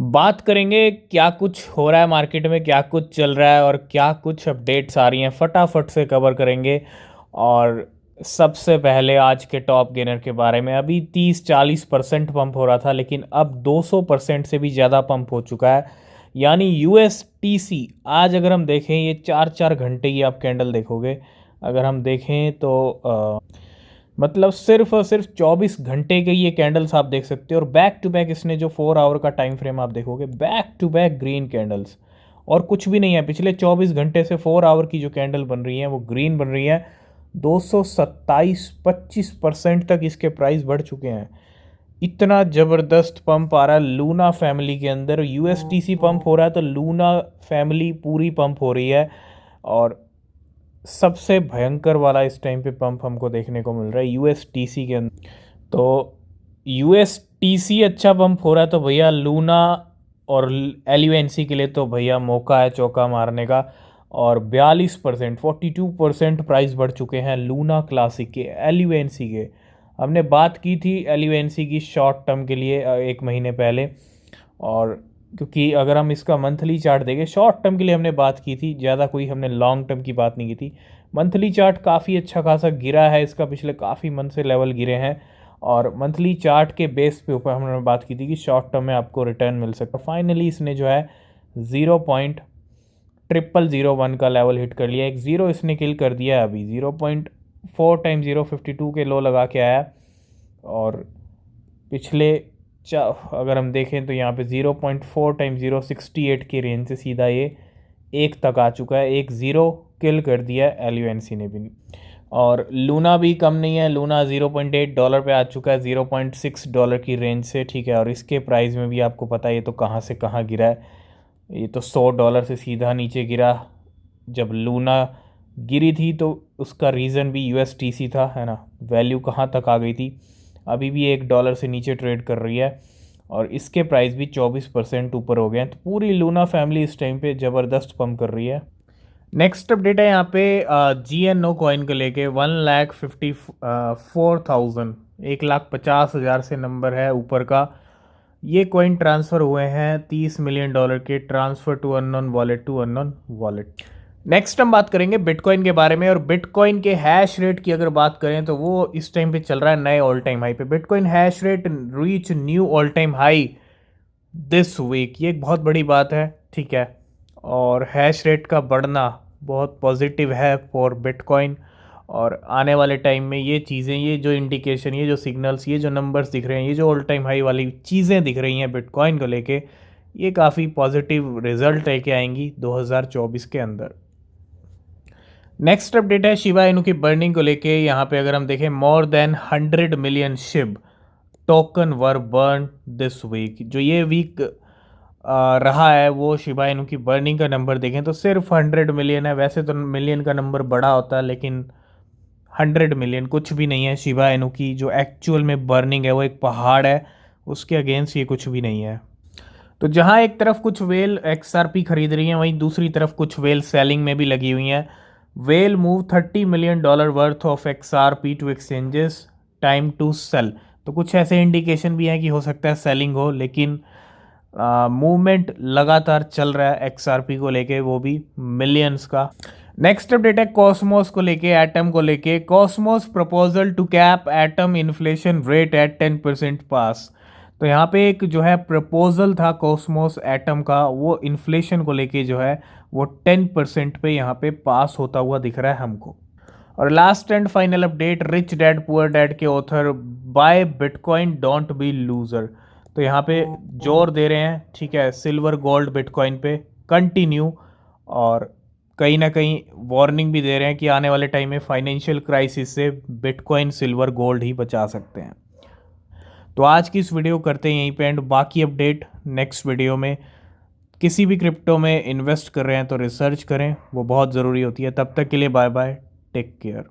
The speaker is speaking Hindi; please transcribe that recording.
बात करेंगे क्या कुछ हो रहा है मार्केट में, क्या कुछ चल रहा है और क्या कुछ अपडेट्स आ रही हैं, फटाफट से कवर करेंगे। और सबसे पहले आज के टॉप गेनर के बारे में। अभी 30-40% पंप हो रहा था, लेकिन अब 200% से भी ज़्यादा पंप हो चुका है। यानी यूएसटीसी आज अगर हम देखें, ये 4-4 घंटे की आप कैंडल देखोगे। अगर हम देखें तो मतलब सिर्फ और सिर्फ 24 घंटे के ये कैंडल्स आप देख सकते हो। और बैक टू बैक इसने जो 4 आवर का टाइम फ्रेम आप देखोगे, back to back green candles. और कुछ भी नहीं है, पिछले 24 घंटे से 4 आवर की जो कैंडल बन रही है वो ग्रीन बन रही है। 227-25% तक इसके प्राइस बढ़ चुके हैं। इतना ज़बरदस्त पंप आ रहा है लूना फैमिली के अंदर। यूएसटीसी पंप हो रहा है तो लूना फैमिली पूरी पंप हो रही है। और सबसे भयंकर वाला इस टाइम पे पंप हमको देखने को मिल रहा है यूएसटीसी के अंदर। तो यूएसटीसी अच्छा पंप हो रहा है तो भैया लूना और एलयूएनसी के लिए तो भैया मौका है चौका मारने का। और 42% 42% प्राइस बढ़ चुके हैं लूना क्लासिक के, एलयूएनसी के। हमने बात की थी एलयूएनसी की शॉर्ट टर्म के लिए एक महीने पहले। और क्योंकि अगर हम इसका मंथली चार्ट देखें, शॉर्ट टर्म के लिए हमने बात की थी, ज़्यादा कोई हमने लॉन्ग टर्म की बात नहीं की थी। मंथली चार्ट काफ़ी अच्छा खासा गिरा है इसका, पिछले काफ़ी मंथ से लेवल गिरे हैं। और मंथली चार्ट के बेस पे ऊपर हमने बात की थी कि शॉर्ट टर्म में आपको रिटर्न मिल सकता है। फाइनली इसने जो है 0.0001 का लेवल हिट कर लिया। एक ज़ीरो इसने किल कर दिया है अभी। 0.4 टाइम 052 के लो लगा के आया। और पिछले अगर हम देखें तो यहाँ पे 0.4 टाइम 068 की रेंज से सीधा ये एक तक आ चुका है। एक ज़ीरो किल कर दिया है एलयूएनसी ने भी। और लूना भी कम नहीं है, लूना $0.8 पे आ चुका है, $0.6 की रेंज से। ठीक है, और इसके प्राइस में भी आपको पता है ये तो कहाँ से कहाँ गिरा है। ये तो $100 से सीधा नीचे गिरा। जब लूना गिरी थी तो उसका रीज़न भी यूएसटीसी था, है ना। वैल्यू कहाँ तक आ गई थी, अभी भी $1 से नीचे ट्रेड कर रही है। और इसके प्राइस भी 24% ऊपर हो गए हैं। तो पूरी लूना फैमिली इस टाइम पे ज़बरदस्त पंप कर रही है। नेक्स्ट अपडेट है यहाँ पे GNO कॉइन को लेके। 1,54,000, 1,50,000 से नंबर है ऊपर का। ये कॉइन ट्रांसफ़र हुए हैं $30 मिलियन के, transfer to unknown wallet to unknown wallet. Next हम बात करेंगे बिटकॉइन के बारे में। और बिटकॉइन के हैश रेट की अगर बात करें तो वो इस टाइम पे चल रहा है नए ऑल टाइम हाई पे। Bitcoin hash rate reach new all time high this week. ये एक बहुत बड़ी बात है, ठीक है। और हैश रेट का बढ़ना बहुत पॉजिटिव है फॉर बिटकॉइन। और आने वाले टाइम में ये चीज़ें, ये जो इंडिकेशन, ये जो सिग्नल्स, ये जो नंबर्स दिख रहे हैं, ये जो ऑल टाइम हाई वाली चीज़ें दिख रही हैं बिटकॉइन को लेके, ये काफ़ी पॉजिटिव रिजल्ट लेके आएंगी 2024 के अंदर। नेक्स्ट अपडेट है शिबा इनू की बर्निंग को लेके। यहाँ पे अगर हम देखें, more than 100 million Shib token were burn this week. जो ये वीक रहा है वो शिबा इनू की बर्निंग का नंबर देखें तो सिर्फ 100 मिलियन है। वैसे तो मिलियन का नंबर बड़ा होता है, लेकिन 100 मिलियन कुछ भी नहीं है। शिबा इनू की जो एक्चुअल में बर्निंग है वो एक पहाड़ है, उसके अगेंस्ट ये कुछ भी नहीं है। तो जहाँ एक तरफ कुछ वेल XRP खरीद रही हैं, वहीं दूसरी तरफ कुछ वेल सेलिंग में भी लगी हुई हैं। Whale move $30 million worth of XRP to exchanges, time to sell. तो कुछ ऐसे इंडिकेशन भी हैं कि हो सकता है सेलिंग हो, लेकिन मूवमेंट लगातार चल रहा है XRP को लेके, वो भी मिलियंस का। नेक्स्ट अपडेट है कॉस्मोस को लेके, एटम को लेके। Cosmos proposal to cap ATOM inflation rate at 10% pass. तो यहाँ पे एक जो है प्रपोजल था कॉस्मोस एटम का, वो इन्फ्लेशन को लेके जो है वो 10% पे यहाँ पे पास होता हुआ दिख रहा है हमको। और last and final update, rich dad poor dad के author, buy bitcoin don't be loser. तो यहाँ पे जोर दे रहे हैं, ठीक है, सिल्वर गोल्ड बिटकॉइन पे कंटिन्यू। और कहीं ना कहीं वार्निंग भी दे रहे हैं कि आने वाले टाइम में फाइनेंशियल क्राइसिस से बिटकॉइन सिल्वर गोल्ड ही बचा सकते हैं। तो आज की इस वीडियो करते हैं यहीं पे एंड। बाकी अपडेट नेक्स्ट वीडियो में। किसी भी क्रिप्टो में इन्वेस्ट कर रहे हैं तो रिसर्च करें, वो बहुत ज़रूरी होती है। तब तक के लिए बाय बाय, टेक केयर।